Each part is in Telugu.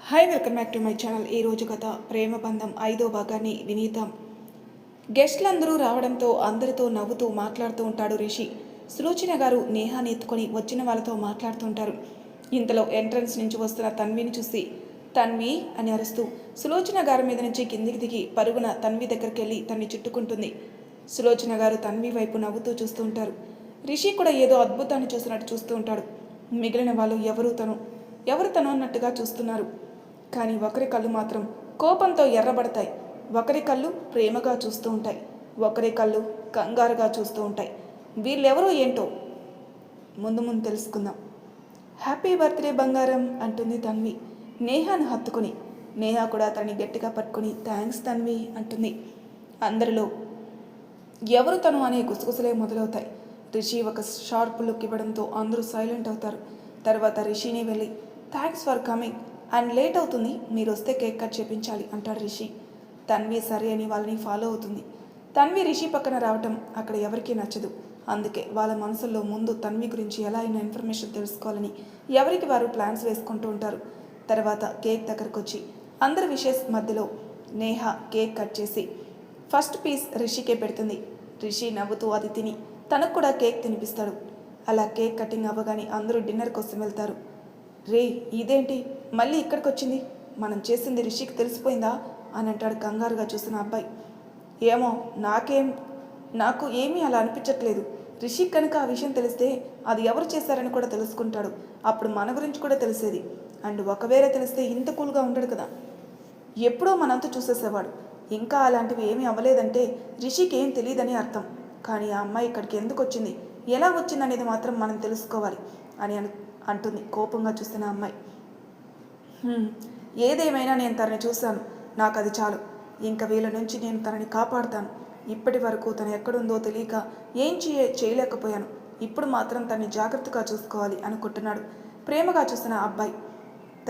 Hi welcome back to my channel. ఈరోజు కథ ప్రేమ బంధం 5వ భాగాన్ని వినీద్దాం. గెస్టులందరూ రావడంతో అందరితో నవ్వుతూ మాట్లాడుతూ ఉంటాడు రిషి. సులోచన గారు నేహాని ఎత్తుకొని వచ్చిన వాళ్ళతో మాట్లాడుతూ ఉంటారు. ఇంతలో ఎంట్రన్స్ నుంచి వస్తున్న తన్విని చూసి తన్వి అని అరుస్తూ సులోచన గారి మీద నుంచి కిందికి దిగి పరుగున తన్వి దగ్గరికి వెళ్ళి తన్ని చుట్టుకుంటుంది. సులోచన గారు తన్వి వైపు నవ్వుతూ చూస్తూ ఉంటారు. రిషి కూడా ఏదో అద్భుతాన్ని చూసినట్టు చూస్తూ ఉంటాడు. మిగిలిన వాళ్ళు ఎవరు తను అన్నట్టుగా చూస్తున్నారు. కానీ ఒకరి కళ్ళు మాత్రం కోపంతో ఎర్రబడతాయి, ఒకరి కళ్ళు ప్రేమగా చూస్తూ ఉంటాయి, ఒకరి కళ్ళు కంగారుగా చూస్తూ ఉంటాయి. వీళ్ళెవరో ఏంటో ముందు ముందు తెలుసుకుందాం. హ్యాపీ బర్త్డే బంగారం అంటుంది తన్వి నేహాను హత్తుకుని. నేహా కూడా తనని గట్టిగా పట్టుకుని థ్యాంక్స్ తన్వి అంటుంది. అందరిలో ఎవరు తను అనే గుసగుసలే మొదలవుతాయి. రిషి ఒక షార్ప్ లుక్ ఇవ్వడంతో అందరూ సైలెంట్ అవుతారు. తర్వాత రిషిని వెళ్ళి thanks for coming and late అవుతుంది, మీరు వస్తే కేక్ కట్ చేపించాలి అంటాడు రిషి. తన్వి సరే అని వాళ్ళని ఫాలో అవుతుంది. తన్వి రిషి పక్కన రావటం అక్కడ ఎవరికీ నచ్చదు. అందుకే వాళ్ళ మనసుల్లో ముందు తన్వి గురించి ఎలా అయినా ఇన్ఫర్మేషన్ తెలుసుకోవాలని ఎవరికి వారు ప్లాన్స్ వేసుకుంటూ ఉంటారు. తర్వాత కేక్ దగ్గరకు వచ్చి అందరి విషెస్ మధ్యలో నేహ కేక్ కట్ చేసి ఫస్ట్ పీస్ రిషికే పెడుతుంది. రిషి నవ్వుతూ అది తిని తనకు కూడా కేక్ తినిపిస్తాడు. అలా కేక్ కటింగ్ అవ్వగానే అందరూ డిన్నర్ కోసం వెళ్తారు. రే ఇదేంటి మళ్ళీ ఇక్కడికి వచ్చింది, మనం చేసింది రిషికి తెలిసిపోయిందా అని అంటాడు కంగారుగా చూసిన అబ్బాయి. ఏమో నాకు ఏమీ అలా అనిపించట్లేదు. రిషిక్ కనుక ఆ విషయం తెలిస్తే అది ఎవరు చేశారని కూడా తెలుసుకుంటాడు. అప్పుడు మన గురించి కూడా తెలిసేది. అండ్ ఒకవేళ తెలిస్తే ఇంత కూల్గా ఉండడు కదా, ఎప్పుడో మనంతా చూసేసేవాడు. ఇంకా అలాంటివి ఏమీ అవ్వలేదంటే రిషికి ఏం తెలియదని అర్థం. కానీ ఆ అమ్మాయి ఇక్కడికి ఎందుకు వచ్చింది, ఎలా వచ్చిందనేది మాత్రం మనం తెలుసుకోవాలి అని అంటుంది కోపంగా చూస్తున్న అమ్మాయి. ఏదేమైనా నేను తనని చూశాను, నాకు అది చాలు. ఇంకా వీళ్ళ నుంచి నేను తనని కాపాడుతాను. ఇప్పటి వరకు తను ఎక్కడుందో తెలియక ఏం చేయలేకపోయాను. ఇప్పుడు మాత్రం తనని జాగ్రత్తగా చూసుకోవాలి అనుకుంటున్నాడు ప్రేమగా చూసిన అబ్బాయి.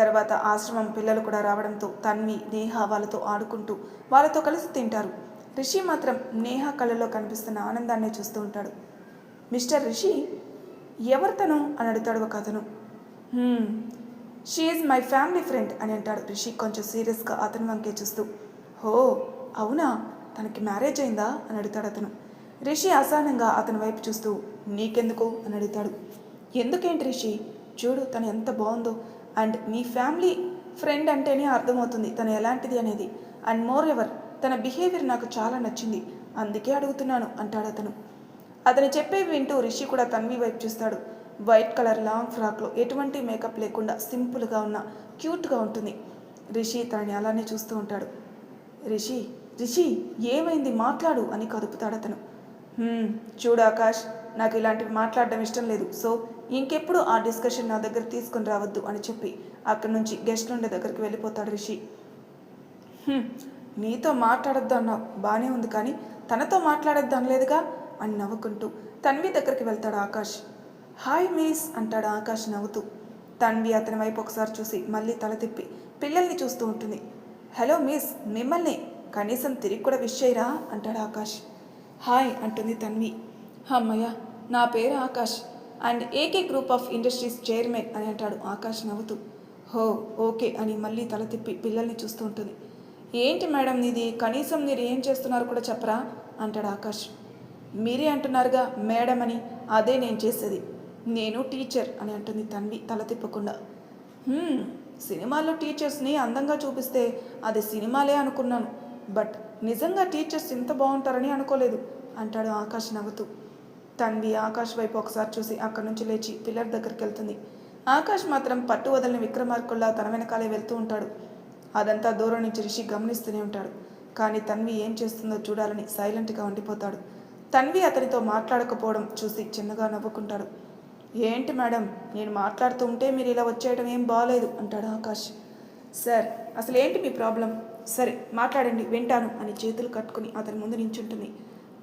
తర్వాత ఆశ్రమం పిల్లలు కూడా రావడంతో తన్వి నేహ వాళ్ళతో ఆడుకుంటూ వాళ్ళతో కలిసి తింటారు. రిషి మాత్రం నేహ కళ్ళలో కనిపిస్తున్న ఆనందాన్ని చూస్తూ ఉంటాడు. మిస్టర్ రిషి, ఎవరు తను అని అడుగుతాడు ఒక అతను. She is my family friend అని అంటాడు రిషి కొంచెం సీరియస్గా అతని వంకే చూస్తూ. హో అవునా, తనకి మ్యారేజ్ అయిందా అని అడుగుతాడు అతను. రిషి అసహనంగా అతని వైపు చూస్తూ నీకెందుకు అని అడుగుతాడు. ఎందుకేంటి రిషి, చూడు తను ఎంత బాగుందో. అండ్ మీ ఫ్యామిలీ ఫ్రెండ్ అంటేనే అర్థమవుతుంది తను ఎలాంటిది అనేది. అండ్ మోర్ ఎవర్ తన బిహేవియర్ నాకు చాలా నచ్చింది, అందుకే అడుగుతున్నాను అంటాడు అతను. అతను చెప్పేవి వింటూ రిషి కూడా తన్వి వైపు చూస్తాడు. వైట్ కలర్ లాంగ్ ఫ్రాక్లో ఎటువంటి మేకప్ లేకుండా సింపుల్గా ఉన్న క్యూట్గా ఉంటుంది. రిషి తనని అలానే చూస్తూ ఉంటాడు. రిషి రిషి ఏమైంది, మాట్లాడు అని కదుపుతాడు అతను. చూడు ఆకాష్, నాకు ఇలాంటివి మాట్లాడడం ఇష్టం లేదు. సో ఇంకెప్పుడు ఆ డిస్కషన్ నా దగ్గర తీసుకుని రావద్దు అని చెప్పి అక్కడి నుంచి గెస్ట్ ఉండే దగ్గరికి వెళ్ళిపోతాడు రిషి. నీతో మాట్లాడొద్దు అన్నావు బాగానే ఉంది, కానీ తనతో మాట్లాడొద్దు అనలేదుగా అని నవ్వుకుంటూ తన్వి దగ్గరికి వెళ్తాడు ఆకాష్. హాయ్ మిస్ అంటాడు ఆకాష్ నవ్వుతూ. తన్వి అతని వైపు ఒకసారి చూసి మళ్ళీ తల తిప్పి పిల్లల్ని చూస్తూ ఉంటుంది. హలో మిస్, మిమ్మల్ని కనీసం తిరిగి కూడా విష్ చేయరా అంటాడు ఆకాష్. హాయ్ అంటుంది తన్వి. అమ్మయ్య, నా పేరు Akash and AK group of industries chairman అని అంటాడు ఆకాష్ నవ్వుతూ. హో ఓకే అని మళ్ళీ తల తిప్పి పిల్లల్ని చూస్తూ ఉంటుంది. ఏంటి మేడం ఇది, కనీసం మీరు ఏం చేస్తున్నారో కూడా చెప్పరా అంటాడు ఆకాష్. మీరే అంటున్నారుగా మేడం అని, అదే నేను చేసేది. నేను టీచర్ అని అంటుంది తన్వి తల తిప్పకుండా. సినిమాల్లో టీచర్స్ని అందంగా చూపిస్తే అది సినిమాలే అనుకున్నాను, బట్ నిజంగా టీచర్స్ ఇంత బాగుంటారని అనుకోలేదు అంటాడు ఆకాష్ నవ్వుతూ. తన్వి ఆకాష్ వైపు ఒకసారి చూసి అక్కడి నుంచి లేచి పిల్లర్ దగ్గరికి వెళ్తుంది. ఆకాష్ మాత్రం పట్టు వదలని విక్రమార్కుల్లా తన వెనకాలే వెళ్తూ ఉంటాడు. అదంతా దూరం నుంచి రిషి గమనిస్తూనే ఉంటాడు. కానీ తన్వి ఏం చేస్తుందో చూడాలని సైలెంట్గా ఉండిపోతాడు. తన్వి అతనితో మాట్లాడకపోవడం చూసి చిన్నగా నవ్వుకుంటాడు. ఏంటి మేడం, నేను మాట్లాడుతూ ఉంటే మీరు ఇలా వచ్చేయడం ఏం బాగలేదు అంటాడు ఆకాష్. సార్ అసలు ఏంటి మీ ప్రాబ్లం, సరే మాట్లాడండి వింటాను అని చేతులు కట్టుకుని అతని ముందు నించుంటుంది.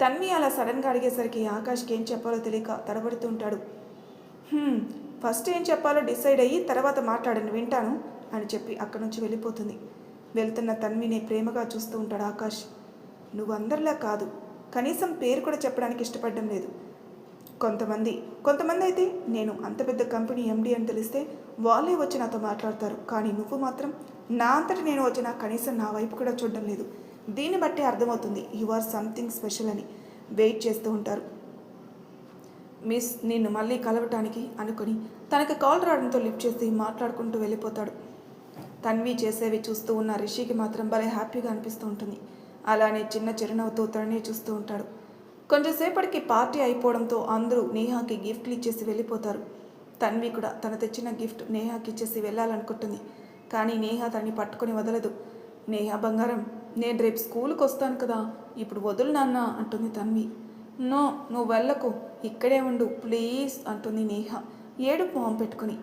తన్వి అలా సడన్గా అడిగేసరికి ఆకాష్కి ఏం చెప్పాలో తెలియక తడబడుతూ ఉంటాడు. ఫస్ట్ ఏం చెప్పాలో డిసైడ్ అయ్యి తర్వాత మాట్లాడండి వింటాను అని చెప్పి అక్కడి నుంచి వెళ్ళిపోతుంది. వెళ్తున్న తన్విని ప్రేమగా చూస్తూ ఉంటాడు ఆకాష్. నువ్వు అందరిలా కాదు, కనీసం పేరు కూడా చెప్పడానికి ఇష్టపడడం లేదు. కొంతమంది కొంతమంది అయితే నేను అంత పెద్ద కంపెనీ ఎండి అని తెలిస్తే వాళ్ళే వచ్చి నాతో మాట్లాడతారు. కానీ నువ్వు మాత్రం నా అంతటి నేను వచ్చినా కనీసం నా వైపు కూడా చూడడం లేదు. దీన్ని బట్టి అర్థమవుతుంది యు ఆర్ సంథింగ్ స్పెషల్ అని. వెయిట్ చేస్తూ ఉంటారు. మిస్ నిన్ను మళ్ళీ కలవటానికి అనుకుని తనకి కాల్ రావడంతో లిఫ్ట్ చేసి మాట్లాడుకుంటూ వెళ్ళిపోతాడు. తన్వి చేసేవి చూస్తూ ఉన్న రిషికి మాత్రం భలే హ్యాపీగా అనిపిస్తూ ఉంటుంది. అలానే చిన్న చిరునవ్వుతో తననే చూస్తూ ఉంటాడు. కొంచెంసేపటికి పార్టీ అయిపోవడంతో అందరూ నేహాకి గిఫ్ట్లు ఇచ్చేసి వెళ్ళిపోతారు. తన్వి కూడా తను తెచ్చిన గిఫ్ట్ నేహాకి ఇచ్చేసి వెళ్ళాలనుకుంటుంది. కానీ నేహా తనని పట్టుకొని వదలదు. నేహా బంగారం, నేను రేపు స్కూల్కి వస్తాను కదా, ఇప్పుడు వదులు నాన్న అంటుంది తన్వి. నో, నువ్వు వెళ్ళకు, ఇక్కడే ఉండు ప్లీజ్ అంటుంది నేహా ఏడుపు మొహం పెట్టుకుని.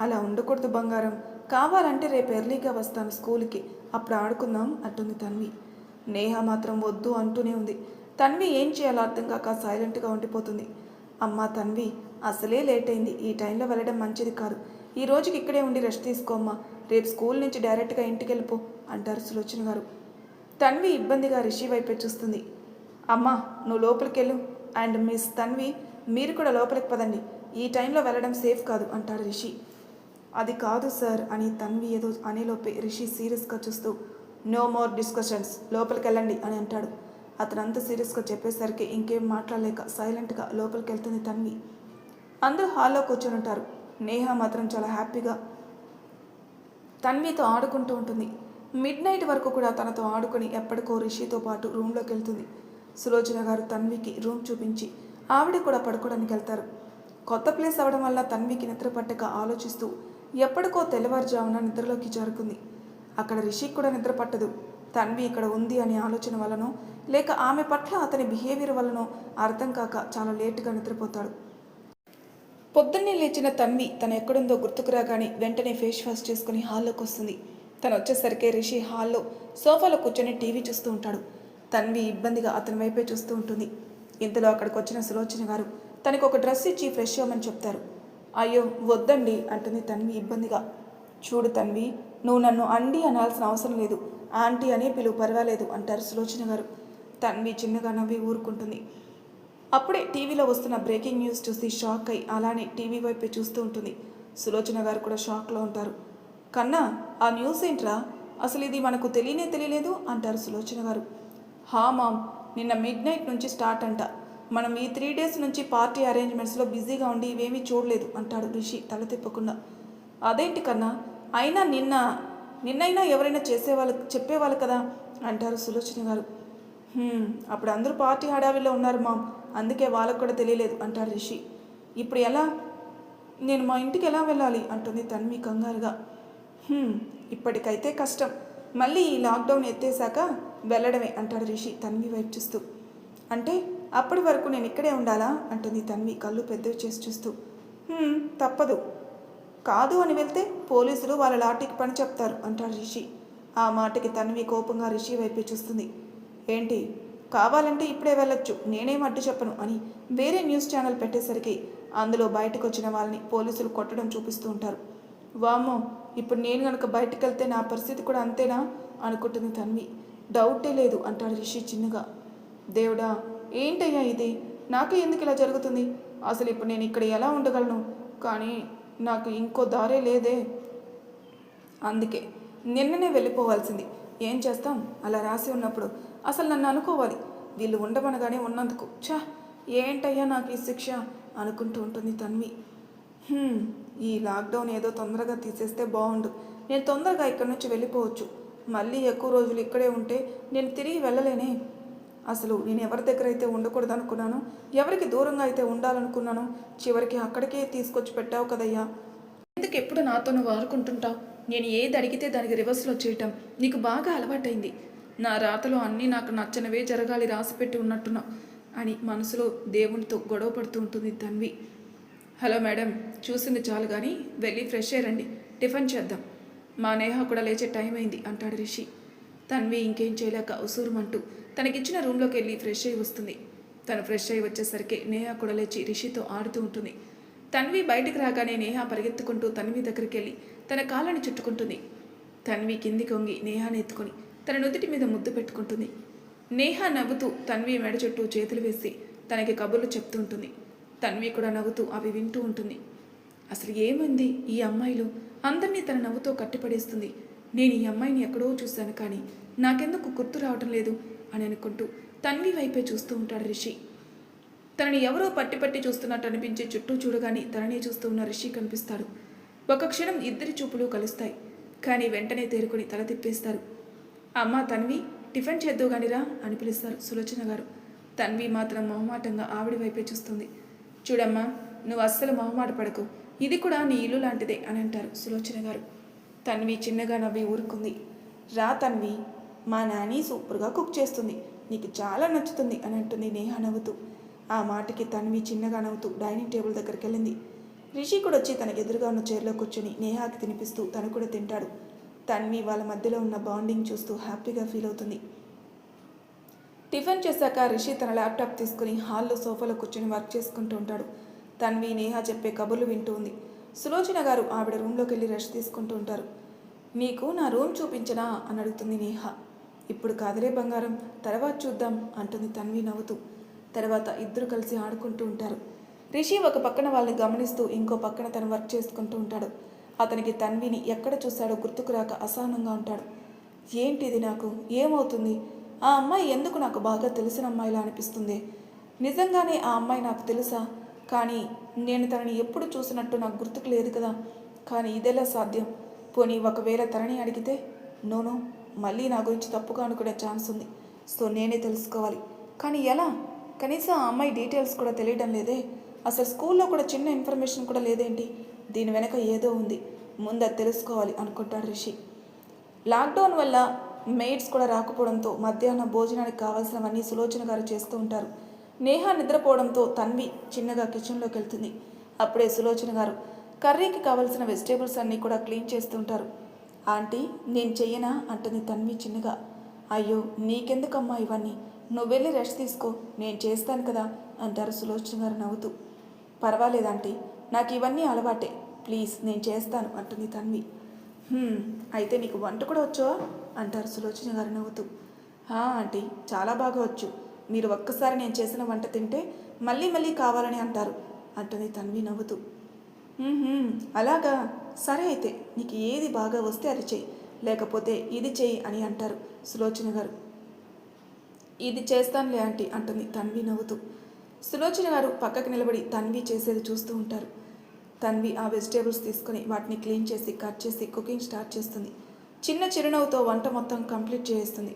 అలా ఉండకూడదు బంగారం, కావాలంటే రేపు ఎర్లీగా వస్తాను స్కూల్కి, అప్పుడు ఆడుకుందాం అంటుంది తన్వి. నేహా మాత్రం వద్దు అంటూనే ఉంది. తన్వి ఏం చేయాలో అర్థం కాక సైలెంట్గా ఉండిపోతుంది. అమ్మా తన్వి, అసలే లేట్ అయింది, ఈ టైంలో వెళ్ళడం మంచిది కాదు. ఈ రోజుకి ఇక్కడే ఉండి రెస్ట్ తీసుకోమ్మా, రేపు స్కూల్ నుంచి డైరెక్ట్గా ఇంటికి వెళ్ళిపో అంటారు సులోచన గారు. తన్వి ఇబ్బందిగా రిషి వైపే చూస్తుంది. అమ్మా నువ్వు లోపలికి వెళ్ళు, అండ్ మిస్ తన్వి మీరు కూడా లోపలికి పదండి, ఈ టైంలో వెళ్ళడం సేఫ్ కాదు అంటాడు రిషి. అది కాదు సార్ అని తన్వి ఏదో అనేలోపే రిషి సీరియస్గా చూస్తూ నో మోర్ డిస్కషన్స్, లోపలికి వెళ్ళండి అని అంటాడు. అతను అంత సీరియస్గా చెప్పేసరికి ఇంకేం మాట్లాడలేక సైలెంట్గా లోపలికి వెళ్తుంది తన్వి. అందరూ హాల్లో కూర్చొని ఉంటారు. నేహా మాత్రం చాలా హ్యాపీగా తన్వితో ఆడుకుంటూ ఉంటుంది. మిడ్ నైట్ వరకు కూడా తనతో ఆడుకొని ఎప్పటికో రిషితో పాటు రూమ్లోకి వెళ్తుంది. సులోచన గారు తన్వికి రూమ్ చూపించి ఆవిడ కూడా పడుకోవడానికి వెళ్తారు. కొత్త ప్లేస్ అవడం వల్ల తన్వికి నిద్ర పట్టక ఆలోచిస్తూ ఎప్పటికో తెల్లవారుజామున నిద్రలోకి జారుకుంది. అక్కడ రిషికి కూడా నిద్ర పట్టదు. తన్వి ఇక్కడ ఉంది అనే ఆలోచన వల్లనో లేక ఆమె పట్ల అతని బిహేవియర్ వల్లనో అర్థం కాక చాలా లేటుగా నిద్రపోతాడు. పొద్దున్నే లేచిన తన్వి తను ఎక్కడుందో గుర్తుకు రాగానే వెంటనే ఫేస్ వాష్ చేసుకుని హాల్లోకి వస్తుంది. తను వచ్చేసరికి రిషి హాల్లో సోఫాలో కూర్చొని టీవీ చూస్తూ ఉంటాడు. తన్వి ఇబ్బందిగా అతని వైపే చూస్తూ ఉంటుంది. ఇంతలో అక్కడికి వచ్చిన సులోచన గారు తనకు ఒక డ్రెస్ ఇచ్చి ఫ్రెష్ అవ్వమని చెప్తారు. అయ్యో వద్దండి అంటుంది తన్వి ఇబ్బందిగా. చూడు తన్వి, నువ్వు నన్ను అండి అనాల్సిన అవసరం లేదు, ఆంటీ అనే పిలువు పర్వాలేదు అంటారు సులోచన గారు. తన్వి చిన్నగా నవ్వి ఊరుకుంటుంది. అప్పుడే టీవీలో వస్తున్న బ్రేకింగ్ న్యూస్ చూసి షాక్ అయి అలానే టీవీ వైపే చూస్తూ ఉంటుంది. సులోచన గారు కూడా షాక్లో ఉంటారు. కన్నా ఆ న్యూస్ ఏంట్రా, అసలు ఇది మనకు తెలియలేదు అంటారు సులోచన గారు. హా మామ్, నిన్న మిడ్ నైట్ నుంచి స్టార్ట్ అంట, మనం ఈ 3 days నుంచి పార్టీ అరేంజ్మెంట్స్లో బిజీగా ఉండి ఇవేమీ చూడలేదు అంటాడు రిషి తల తిప్పకుండా. అదేంటి కన్నా, అయినా నిన్నైనా ఎవరైనా చెప్పేవాళ్ళు కదా అంటారు సులోచన గారు. అప్పుడు అందరూ పార్టీ హడావిలో ఉన్నారు మామ్, అందుకే వాళ్ళకు కూడా తెలియలేదు అంటాడు రిషి. ఇప్పుడు ఎలా, నేను మా ఇంటికి ఎలా వెళ్ళాలి అంటుంది తన్వి కంగారుగా. ఇప్పటికైతే కష్టం, మళ్ళీ ఈ లాక్డౌన్ ఎత్తేసాక వెళ్ళడమే అంటాడు రిషి తన్వి వైపు చూస్తూ. అంటే అప్పటి వరకు నేను ఇక్కడే ఉండాలా అంటుంది తన్వి కళ్ళు పెద్దవి చేసి చూస్తూ. తప్పదు, కాదు అని వెళ్తే పోలీసులు వాళ్ళ లాఠీకి పని చెప్తారు అంటాడు రిషి. ఆ మాటకి తన్వి కోపంగా రిషి వైపే చూస్తుంది. ఏంటి, కావాలంటే ఇప్పుడే వెళ్ళొచ్చు, నేనేం అడ్డు చెప్పను అని వేరే న్యూస్ ఛానల్ పెట్టేసరికి అందులో బయటకు వచ్చిన వాళ్ళని పోలీసులు కొట్టడం చూపిస్తూ ఉంటారు. వామ్మో, ఇప్పుడు నేను కనుక బయటకు వెళ్తే నా పరిస్థితి కూడా అంతేనా అనుకుంటుంది తన్వి. డౌటే లేదు అంటాడు రిషి చిన్నగా. దేవుడా, ఏంటయ్యా ఇది, నాకు ఎందుకు ఇలా జరుగుతుంది, అసలు ఇప్పుడు నేను ఇక్కడ ఎలా ఉండగలను, కానీ నాకు ఇంకో దారే లేదే, అందుకే నిన్ననే వెళ్ళిపోవాల్సింది, ఏం చేస్తాం, అలా రాసి ఉన్నప్పుడు అసలు నన్ను అనుకోవాలి, వీళ్ళు ఉండమనగానే ఉన్నందుకు ఏంటయ్యా నాకు ఈ శిక్ష అనుకుంటూ ఉంటుంది తన్వి. ఈ లాక్డౌన్ ఏదో తొందరగా తీసేస్తే బాగుండు, నేను తొందరగా ఇక్కడి నుంచి వెళ్ళిపోవచ్చు, మళ్ళీ ఎక్కువ రోజులు ఇక్కడే ఉంటే నేను తిరిగి వెళ్ళలేనే, అసలు నేను ఎవరి దగ్గర అయితే ఉండకూడదు అనుకున్నాను, ఎవరికి దూరంగా అయితే ఉండాలనుకున్నాను, చివరికి అక్కడికే తీసుకొచ్చి పెట్టావు కదయ్యా, ఎందుకు ఎప్పుడు నాతో నువ్వు ఆడుకుంటుంటావు, నేను ఏది అడిగితే దానికి రివర్స్లో చేయటం నీకు బాగా అలవాటైంది, నా రాతలో అన్నీ నాకు నచ్చనివే జరగాలి రాసిపెట్టి ఉన్నట్టున్నావు అని మనసులో దేవునితో గొడవ పడుతూ ఉంటుంది తన్వి. హలో మేడం, చూసింది చాలు కానీ వెళ్ళి ఫ్రెష్ అయ్యండి, టిఫిన్ చేద్దాం, మా నేహ కూడా లేచే టైం అయింది అంటాడు రిషి. తన్వి ఇంకేం చేయలేక ఉసూరుమంటూ తనకిచ్చిన రూమ్లోకి వెళ్ళి ఫ్రెష్ అయ్యి వస్తుంది. తను ఫ్రెష్ అయ్యి వచ్చేసరికి నేహ కూడా లేచి రిషితో ఆడుతూ ఉంటుంది. తన్వి బయటకు రాగానే నేహ పరిగెత్తుకుంటూ తన్వి దగ్గరికి వెళ్ళి తన కాళ్ళని చుట్టుకుంటుంది. తన్వి కిందికి వంగి నేహాని ఎత్తుకొని తన నుదుటి మీద ముద్దు పెట్టుకుంటుంది. నేహ నవ్వుతూ తన్వి మెడ చుట్టూ చేతులు వేసి తనకి కబుర్లు చెప్తూ ఉంటుంది. తన్వి కూడా నవ్వుతూ అవి వింటూ ఉంటుంది. అసలు ఏమైంది ఈ అమ్మాయిలో, అందరినీ తన నవ్వుతో కట్టిపడేస్తుంది. నేను ఈ అమ్మాయిని ఎక్కడో చూశాను కానీ నాకెందుకు గుర్తు రావటం లేదు అని అనుకుంటూ తన్వి వైపే చూస్తూ ఉంటాడు రిషి. తనని ఎవరో పట్టి చూస్తున్నట్టు అనిపించే చుట్టూ చూడగానే తననే చూస్తూ ఉన్న రిషి కనిపిస్తాడు. ఒక క్షణం ఇద్దరి చూపులు కలుస్తాయి. కానీ వెంటనే తేరుకొని తల తిప్పేస్తారు. అమ్మా తన్వి, టిఫిన్ చేద్దు గానిరా అని పిలుస్తారు సులోచన గారు. తన్వి మాత్రం మొహమాటంగా ఆవిడ వైపే చూస్తుంది. చూడమ్మా, నువ్వు అస్సలు మొహమాట పడకు, ఇది కూడా నీ ఇల్లు లాంటిదే అని అంటారు సులోచన గారు. తన్వి చిన్నగా నవ్వి ఊరుకుంది. రా తన్వి, మా నాని సూపర్గా కుక్ చేస్తుంది, నీకు చాలా నచ్చుతుంది అని అంటుంది నేహ నవ్వుతూ. ఆ మాటకి తన్వి చిన్నగా నవ్వుతూ డైనింగ్ టేబుల్ దగ్గరికి వెళ్ళింది. రిషి కూడా వచ్చి తనకు ఎదురుగా ఉన్న చైర్లో కూర్చొని నేహాకి తినిపిస్తూ తను కూడా తింటాడు. తన్వి వాళ్ళ మధ్యలో ఉన్న బాండింగ్ చూస్తూ హ్యాపీగా ఫీల్ అవుతుంది. టిఫిన్ చేశాక రిషి తన ల్యాప్టాప్ తీసుకుని హాల్లో సోఫాలో కూర్చొని వర్క్ చేసుకుంటూ ఉంటాడు. తన్వి నేహ చెప్పే కబుర్లు వింటూ ఉంది. సులోచన గారు ఆవిడ రూమ్లోకి వెళ్ళి రెస్ట్ తీసుకుంటూ ఉంటారు. నీకు నా రూమ్ చూపించనా అని అడుగుతుంది నేహ. ఇప్పుడు కాదులే బంగారం, తర్వాత చూద్దాం అంటుంది తన్వి నవ్వుతూ. తర్వాత ఇద్దరు కలిసి ఆడుకుంటూ ఉంటారు. రిషి ఒక పక్కన వాళ్ళని గమనిస్తూ ఇంకో పక్కన తను వర్క్ చేసుకుంటూ ఉంటాడు. అతనికి తన్విని ఎక్కడ చూశాడో గుర్తుకు రాక అసహనంగా ఉంటాడు. ఏంటిది, నాకు ఏమవుతుంది? ఆ అమ్మాయి ఎందుకు నాకు బాగా తెలిసిన అమ్మాయిలా అనిపిస్తుంది? నిజంగానే ఆ అమ్మాయి నాకు తెలుసా? కానీ నేను తనని ఎప్పుడు చూసినట్టు నాకు గుర్తుకు లేదు కదా. కానీ ఇదెలా సాధ్యం? పోనీ ఒకవేళ తనని అడిగితే? నోనో, మళ్ళీ నా గురించి తప్పుగా అనుకునే ఛాన్స్ ఉంది. సో నేనే తెలుసుకోవాలి. కానీ ఎలా? కనీసం ఆ అమ్మాయి డీటెయిల్స్ కూడా తెలియడం లేదే. అసలు స్కూల్లో కూడా చిన్న ఇన్ఫర్మేషన్ కూడా లేదేంటి? దీని వెనక ఏదో ఉంది, ముందు అది తెలుసుకోవాలి అనుకుంటాడు రిషి. లాక్డౌన్ వల్ల మెయిడ్స్ కూడా రాకపోవడంతో మధ్యాహ్నం భోజనానికి కావాల్సినవన్నీ సులోచన గారు చేస్తూ ఉంటారు. నేహ నిద్రపోవడంతో తన్వి చిన్నగా కిచెన్లోకి వెళ్తుంది. అప్పుడే సులోచన గారు కర్రీకి కావాల్సిన వెజిటేబుల్స్ అన్నీ కూడా క్లీన్ చేస్తూ ఉంటారు. ఆంటీ, నేను చెయ్యనా అంటుంది తన్వి చిన్నగా. అయ్యో, నీకెందుకమ్మా ఇవన్నీ, నువ్వు వెళ్ళి రెస్ట్ తీసుకో, నేను చేస్తాను కదా అంటారు సులోచన గారు నవ్వుతూ. పర్వాలేదంటీ, నాకు ఇవన్నీ అలవాటే, ప్లీజ్ నేను చేస్తాను అంటుంది తన్వి. అయితే నీకు వంట కూడా వచ్చా అంటారు సులోచన గారు నవ్వుతూ. ఆంటీ, చాలా బాగా వచ్చు, మీరు ఒక్కసారి నేను చేసిన వంట తింటే మళ్ళీ మళ్ళీ కావాలని అంటారు అంటుంది తన్వి నవ్వుతూ. అలాగా, సరే అయితే నీకు ఏది బాగా వస్తే అది చెయ్యి, లేకపోతే ఇది చెయ్యి అని అంటారు సులోచన గారు. ఇది చేస్తానులే ఆంటీ అంటుంది తన్వి నవ్వుతూ. సులోచన గారు పక్కకు నిలబడి తన్వి చేసేది చూస్తూ ఉంటారు. తన్వి ఆ వెజిటేబుల్స్ తీసుకుని వాటిని క్లీన్ చేసి కట్ చేసి కుకింగ్ స్టార్ట్ చేస్తుంది. చిన్న చిరునవ్వుతో వంట మొత్తం కంప్లీట్ చేస్తుంది.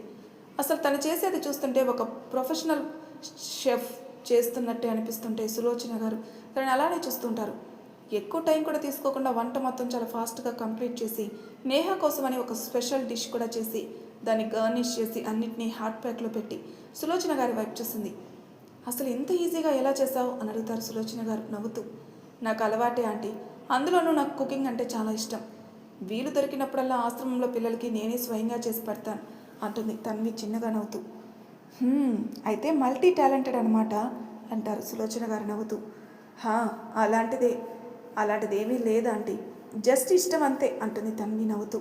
అసలు తను చేసేది చూస్తుంటే ఒక ప్రొఫెషనల్ షెఫ్ చేస్తున్నట్టే అనిపిస్తుంటే సులోచన గారు తనని అలానే చూస్తుంటారు. ఎక్కువ టైం కూడా తీసుకోకుండా వంట మొత్తం చాలా ఫాస్ట్గా కంప్లీట్ చేసి నేహ కోసమని ఒక స్పెషల్ డిష్ కూడా చేసి దాన్ని గార్నిష్ చేసి అన్నిటినీ హాట్ ప్యాక్లో పెట్టి సులోచన గారి వైపు చూస్తుంది. అసలు ఇంత ఈజీగా ఎలా చేసావు అని అడుగుతారు సులోచన గారు నవ్వుతూ. నాకు అలవాటే ఆంటీ, అందులోనూ నాకు కుకింగ్ అంటే చాలా ఇష్టం. వీలు దొరికినప్పుడల్లా ఆశ్రమంలో పిల్లలకి నేనే స్వయంగా చేసి పెడతాను అంటుంది తన్వి చిన్నగా నవ్వుతూ. అయితే మల్టీ టాలెంటెడ్ అనమాట అంటారు సులోచన గారు నవ్వుతూ. అలాంటిదేమీ లేదా ఆంటీ, జస్ట్ ఇష్టం అంతే అంటుంది తన్వి నవ్వుతూ.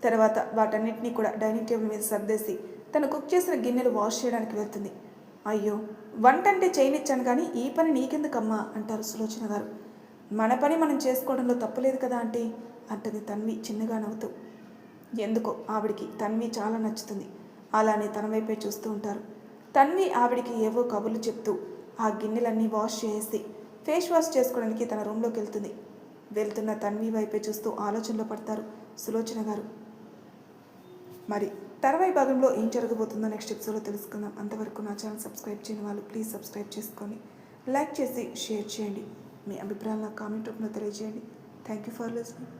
తర్వాత వాటన్నిటినీ కూడా డైనింగ్ టేబుల్ మీద సర్దేసి తను కుక్ చేసిన గిన్నెలు వాష్ చేయడానికి వెళ్తుంది. అయ్యో, వంట అంటే చేయనిచ్చాను కానీ ఈ పని నీకెందుకమ్మా అంటారు సులోచన గారు. మన పని మనం చేసుకోవడంలో తప్పులేదు కదా ఆంటీ అంటుంది తన్వి చిన్నగా నవ్వుతూ. ఎందుకో ఆవిడికి తన్వి చాలా నచ్చుతుంది. అలానే తన వైపే చూస్తూ ఉంటారు. తన్వి ఆవిడికి ఏవో కబుర్లు చెప్తూ ఆ గిన్నెలన్నీ వాష్ చేసి ఫేస్ వాష్ చేసుకోవడానికి తన రూమ్లోకి వెళ్తుంది. వెళ్తున్న తన్వి వైపే చూస్తూ ఆలోచనలో పడతారు సులోచన గారు. మరి తర్వాయి భాగంలో ఏం జరగబోతుందో నెక్స్ట్ ఎపిసోడ్లో తెలుసుకుందాం. అంతవరకు నా ఛానల్ సబ్స్క్రైబ్ చేయని వాళ్ళు ప్లీజ్ సబ్స్క్రైబ్ చేసుకోండి, లైక్ చేసి షేర్ చేయండి, మీ అభిప్రాయాలను కామెంట్ రూపంలో తెలియజేయండి. Thank you for listening.